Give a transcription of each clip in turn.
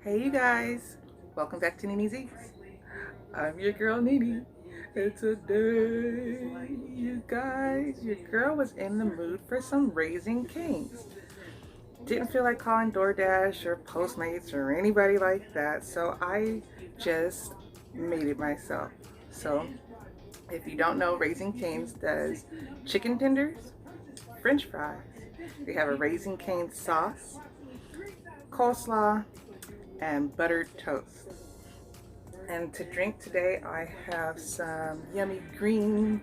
Hey you guys, welcome back to Nene'S. I'm your girl Nene, and today, you guys, your girl was in the mood for some Raising Cane's. Didn't feel like calling DoorDash or Postmates or anybody like that, so I just made it myself. So, if you don't know, Raising Cane's does chicken tenders, French fries. They have a Raising Cane's sauce, coleslaw, and buttered toast. And to drink today, I have some yummy green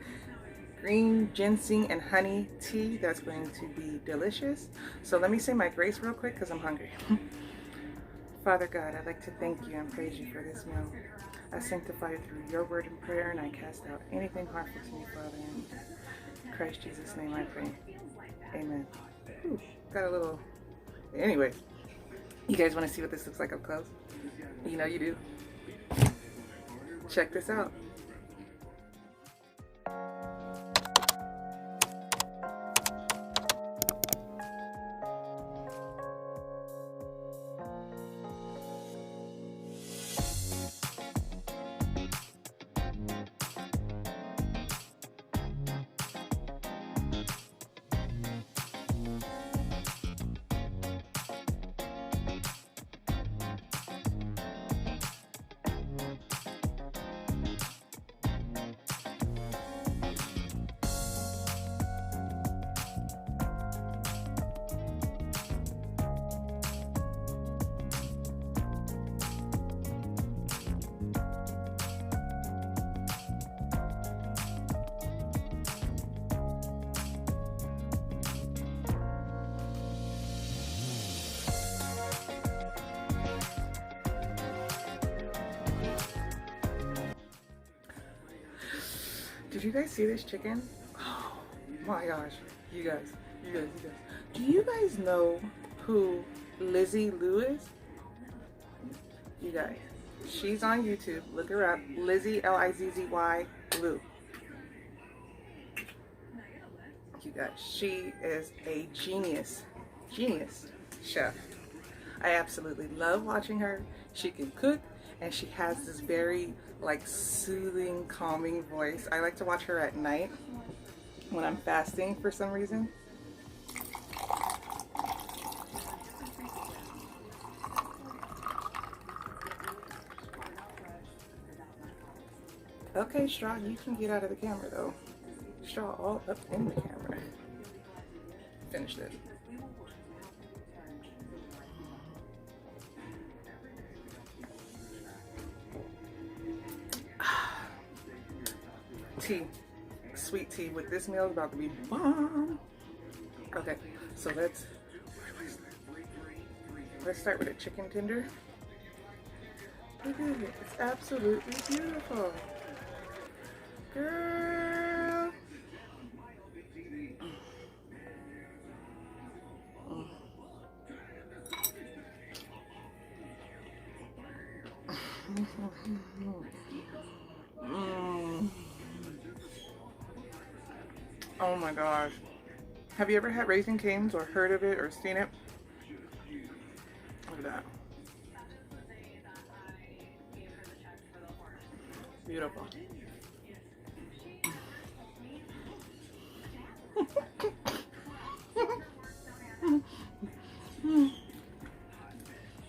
ginseng and honey tea that's going to be delicious. So let me say my grace real quick because I'm hungry. Father God, I'd like to thank you and praise you for this meal. I sanctify it through your word and prayer, and I cast out anything harmful to me, Father. In Christ Jesus' name I pray. Amen. Ooh, got a little... Anyways, you guys want to see what this looks like up close? You know you do. Check this out. Did you guys see this chicken? Oh my gosh. You guys. Do you guys know who Lizzie Lou is? You guys. She's on YouTube. Look her up. Lizzie, L-I-Z-Z-Y, Lou. You guys. She is a genius chef. I absolutely love watching her. She can cook, and she has this very like soothing, calming voice. I like to watch her at night when I'm fasting for some reason. Okay, Straw, you can get out of the camera though. Straw all up in the camera. Finish this. Tea, sweet tea with this meal is about to be bomb. Okay, so let's start with a chicken tender. Look at it, it's absolutely beautiful, girl. Oh my gosh. Have you ever had Raising Cane's or heard of it or seen it? Look at that. Beautiful.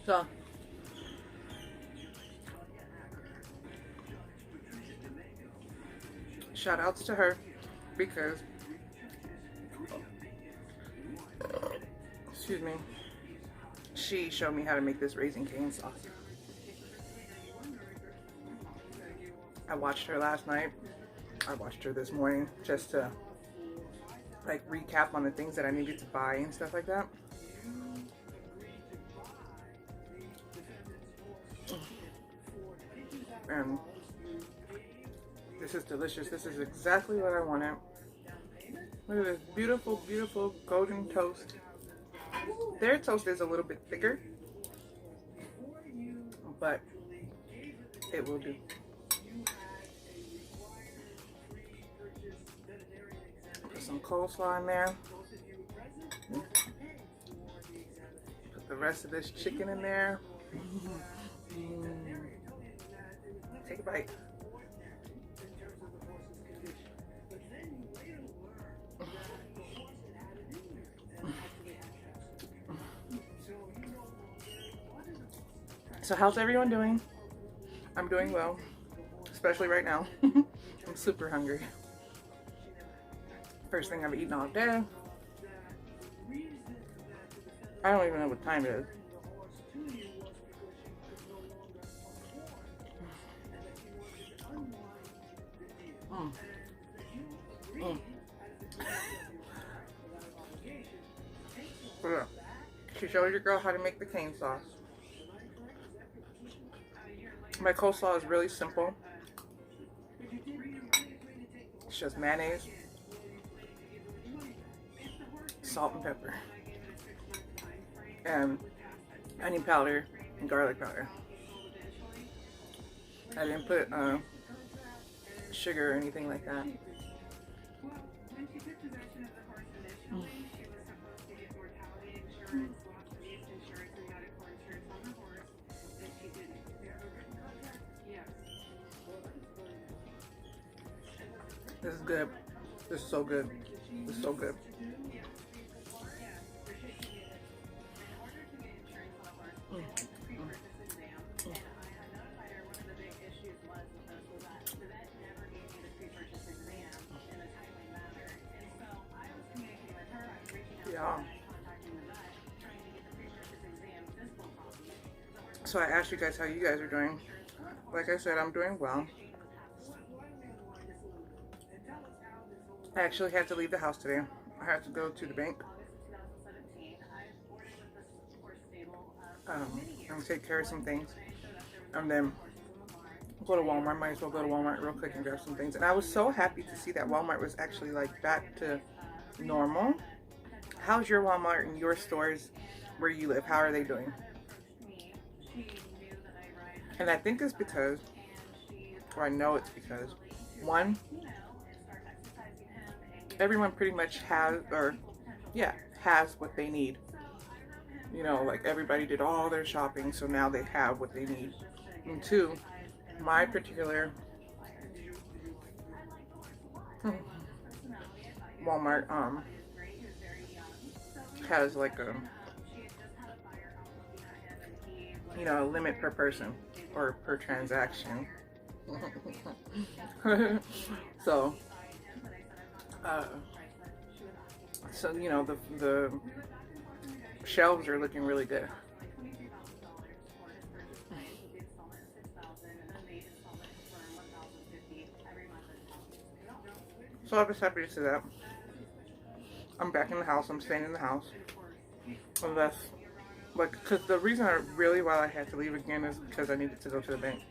So, shout outs to her because, excuse me, she showed me how to make this Raising Cane's sauce. I watched her last night. I watched her this morning just to like recap on the things that I needed to buy and stuff like that. And this is delicious. This is exactly what I wanted. Look at this beautiful, beautiful golden toast. Their toast is a little bit thicker, but it will do. Put some coleslaw in there. Put the rest of this chicken in there. Take a bite. So how's everyone doing? I'm doing well, especially right now. I'm super hungry. First thing I've eaten all day. I don't even know what time it is. Mm. Mm. But, she showed your girl how to make the cane sauce. My coleslaw is really simple. It's just mayonnaise, salt and pepper, and onion powder and garlic powder. I didn't put sugar or anything like that. Mm. This is good. This is so good. This is so good. Mm. Yeah. So I asked you guys how you guys are doing. Like I said, I'm doing well. I actually had to leave the house today. I had to go to the bank and take care of some things, and then go to Walmart. Might as well go to Walmart real quick and grab some things. And I was so happy to see that Walmart was actually like back to normal. How's your Walmart and your stores where you live? How are they doing? And I think it's because, or I know it's because, one, everyone pretty much has, or yeah, has what they need. You know, like everybody did all their shopping, so now they have what they need. And two, my particular Walmart has like a, you know, a limit per person or per transaction. So so you know, the shelves are looking really good. So I was happy to see that. I'm back in the house. I'm staying in the house. Unless, like, because the reason why I had to leave again is because I needed to go to the bank.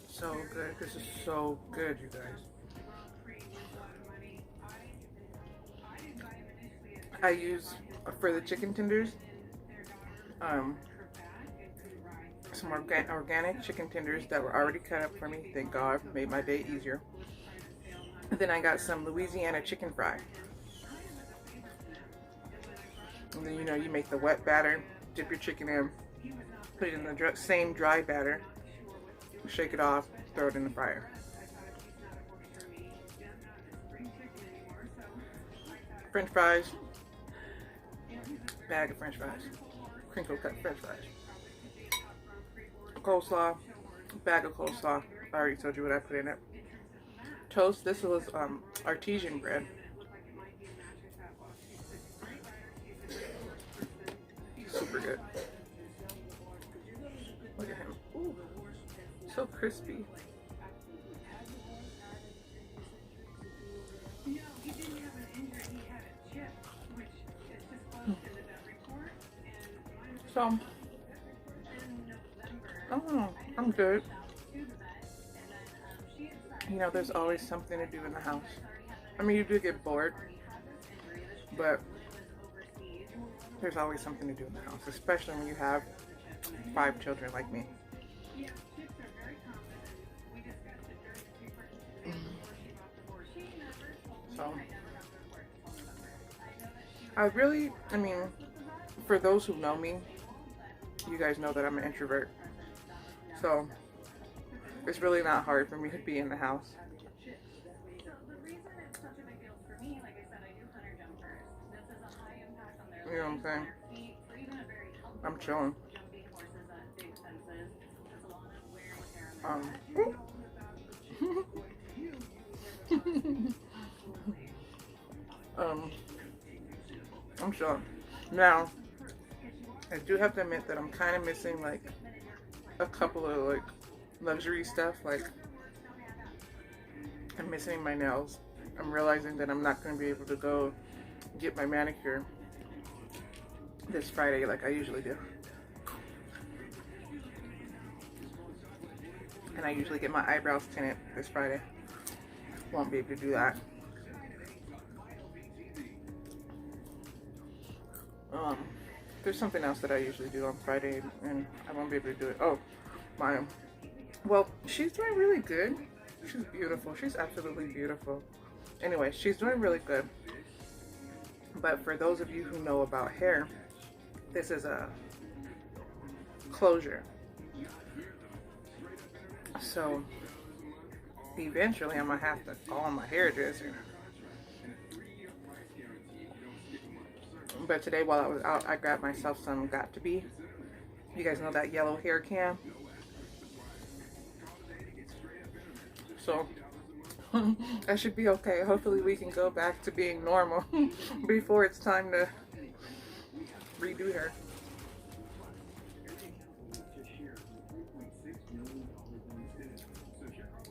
So good. This is so good, you guys. I use, for the chicken tenders, some organic chicken tenders that were already cut up for me. Thank God, made my day easier. And then I got some Louisiana chicken fry. And then, you know, you make the wet batter, dip your chicken in, put it in the same dry batter, shake it off, throw it in the fryer. French fries, bag of French fries, crinkle cut French fries. Coleslaw, bag of coleslaw. I already told you what I put in it. Toast. This was artesian bread. Super good. Look at him. Ooh, so crispy. So, I don't know. I'm good. You know, there's always something to do in the house. I mean, you do get bored, but there's always something to do in the house, especially when you have 5 children like me. So, I mean, for those who know me, you guys know that I'm an introvert. So it's really not hard for me to be in the house. You know what I'm saying? I'm chilling. Um, um, I'm chilling. Now, I do have to admit that I'm kind of missing like a couple of like luxury stuff. Like I'm missing my nails. I'm realizing that I'm not going to be able to go get my manicure this Friday like I usually do. And I usually get my eyebrows tinted this Friday. Won't be able to do that. There's something else that I usually do on Friday, and I won't be able to do it. Oh, my. Well, she's doing really good. She's beautiful. She's absolutely beautiful. Anyway, she's doing really good. But for those of you who know about hair, this is a closure. So eventually I'm gonna have to call my hairdresser. But today while I was out, I grabbed myself some Got2b. You guys know that yellow hair cam? So I should be okay. Hopefully we can go back to being normal before it's time to redo her.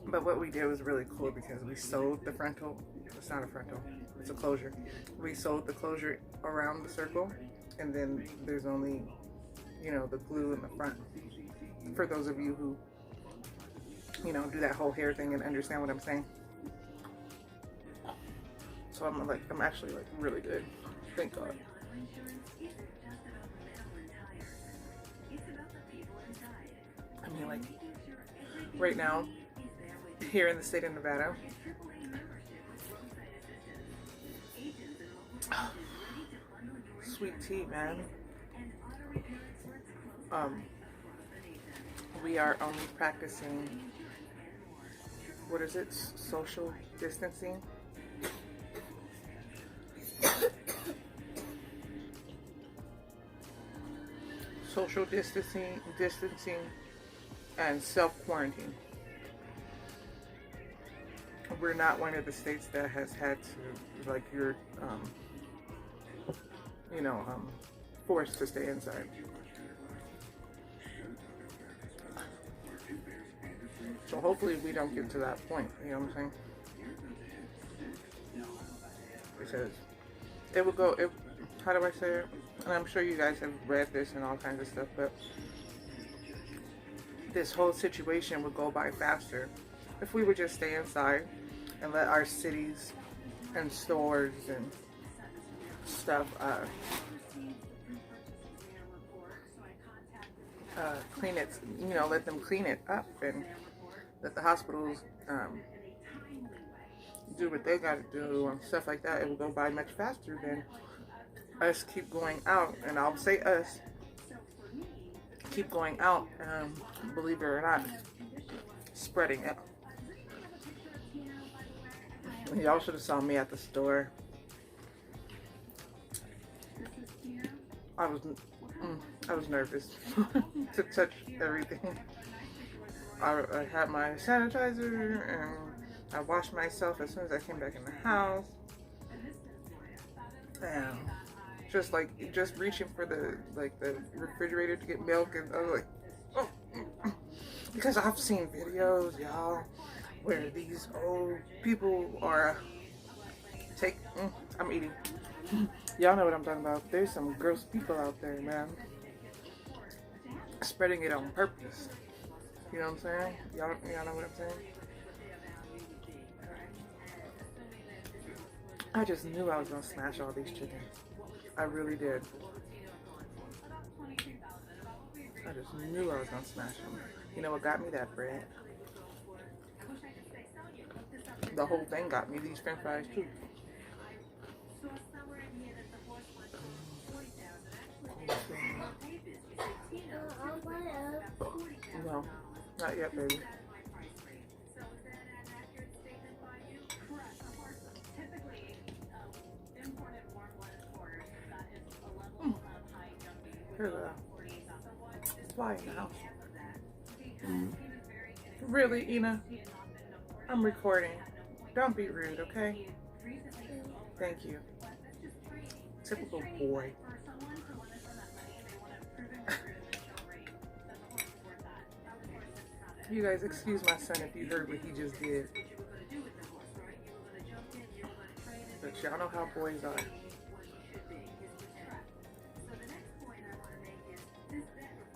But what we did was really cool because we sewed the frontal. It's not a frontal, it's a closure. We sewed the closure around the circle, and then there's only, you know, the glue in the front. For those of you who, you know, do that whole hair thing and understand what I'm saying. So I'm actually like really good. Thank God. I mean, like right now, here in the state of Nevada, sweet tea, man. We are only practicing, what is it? Social distancing. Social distancing, and self-quarantine. We're not one of the states that has had to, like, you're, forced to stay inside. So hopefully we don't get to that point, you know what I'm saying? Because it would go, how do I say it? And I'm sure you guys have read this and all kinds of stuff, but this whole situation would go by faster if we would just stay inside and let our cities and stores and stuff clean it, you know, let them clean it up, and let the hospitals do what they got to do and stuff like that. It will go by much faster than us keep going out, and I'll say us keep going out, believe it or not, spreading it. Y'all should have saw me at the store. I was nervous to touch everything. I had my sanitizer and I washed myself as soon as I came back in the house. And just reaching for the refrigerator to get milk, and I was like, oh, because I've seen videos, y'all, where these old people are I'm eating. Y'all know what I'm talking about. There's some gross people out there, man, spreading it on purpose. You know what I'm saying? Y'all know what I'm saying? I just knew I was gonna smash all these chickens. I really did. I just knew I was gonna smash them. You know what got me? That bread. The whole thing got me. These french fries too. No, not yet, baby. Here's a fly in the house. Really, Ina? I'm recording. Don't be rude, okay? Thank you. Typical boy. You guys, excuse my son if you heard what he just did. But y'all know how boys are.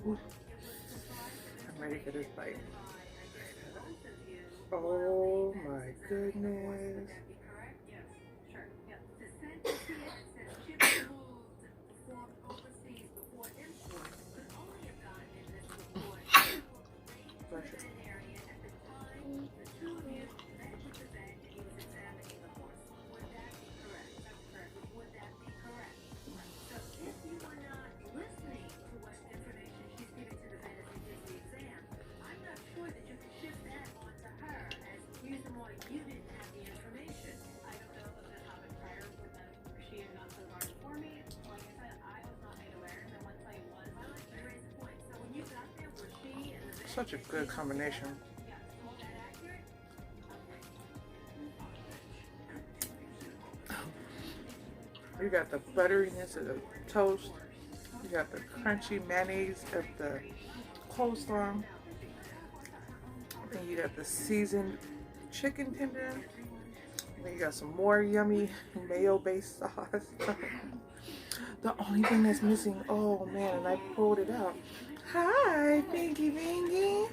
Ooh. I'm ready for this bite. Oh my goodness. Such a good combination. You got the butteriness of the toast. You got the crunchy mayonnaise of the coleslaw. Then you got the seasoned chicken tender. Then you got some more yummy mayo-based sauce. The only thing that's missing, oh man, and I pulled it out. Hi, Pinky Pinky.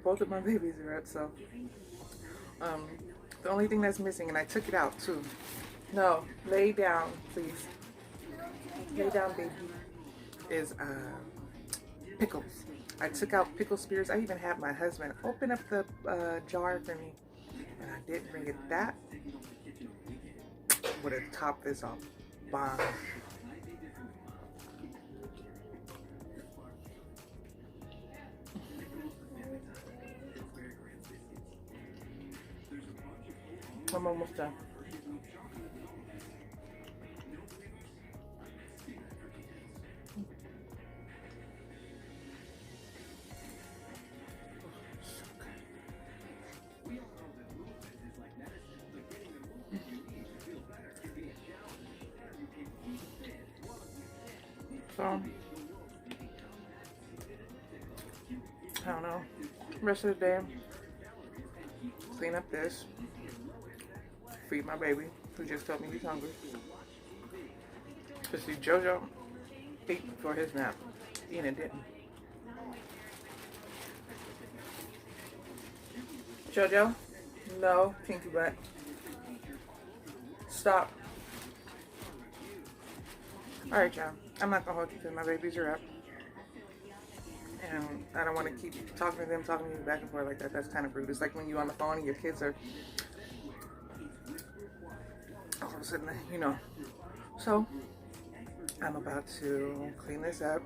Both of my babies are up, so. The only thing that's missing, and I took it out too. No, lay down, please. Lay down, baby. Is pickles. I took out pickle spears. I even had my husband open up the jar for me, and I didn't bring it. That would have topped this off. Bomb. I'm almost done. So, I don't know. Rest of the day, clean up this. Feed my baby, who just told me he's hungry. To see JoJo ate before his nap. Ina didn't. JoJo? No, pinky butt. Stop. Alright, y'all. I'm not gonna hold you because my babies are up. And I don't want to keep talking to them, talking to you back and forth like that. That's kind of rude. It's like when you're on the phone and your kids are all of a sudden, you know. So, I'm about to clean this up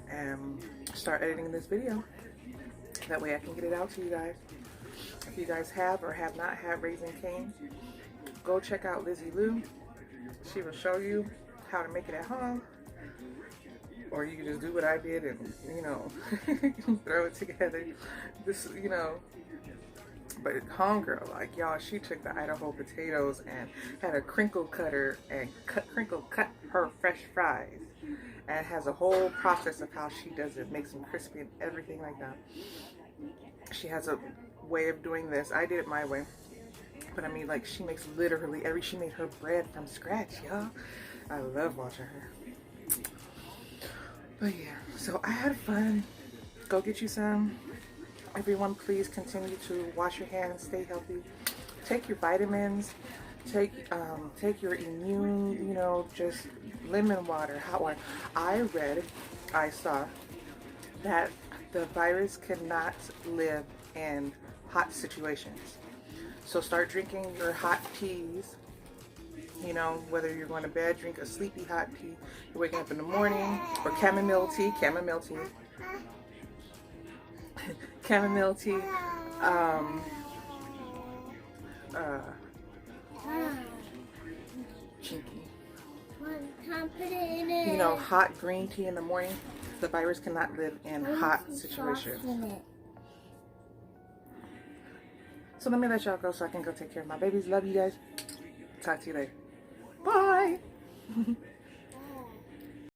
and start editing this video. That way I can get it out to you guys. If you guys have or have not had Raising Cane's, go check out Lizzie Lou. She will show you how to make it at home. Or you can just do what I did and, you know, throw it together. This, you know. But homegirl, like y'all, she took the Idaho potatoes and had a crinkle cutter and crinkle cut her fresh fries, and has a whole process of how she does it, makes them crispy and everything like that. She has a way of doing this. I did it my way, but I mean, like, she makes literally she made her bread from scratch, y'all. I love watching her. But yeah, so I had fun. Go get you some. Everyone, please continue to wash your hands, stay healthy, take your vitamins, take your immune, you know, just lemon water, hot water. I saw that the virus cannot live in hot situations. So start drinking your hot teas You know, whether you're going to bed, drink a sleepy hot tea, you're waking up in the morning, or chamomile tea, chamomile tea, um, uh, you know, hot green tea in the morning. The virus cannot live in hot situations. So let me let y'all go so I can go take care of my babies. Love you guys. Talk to you later. Bye.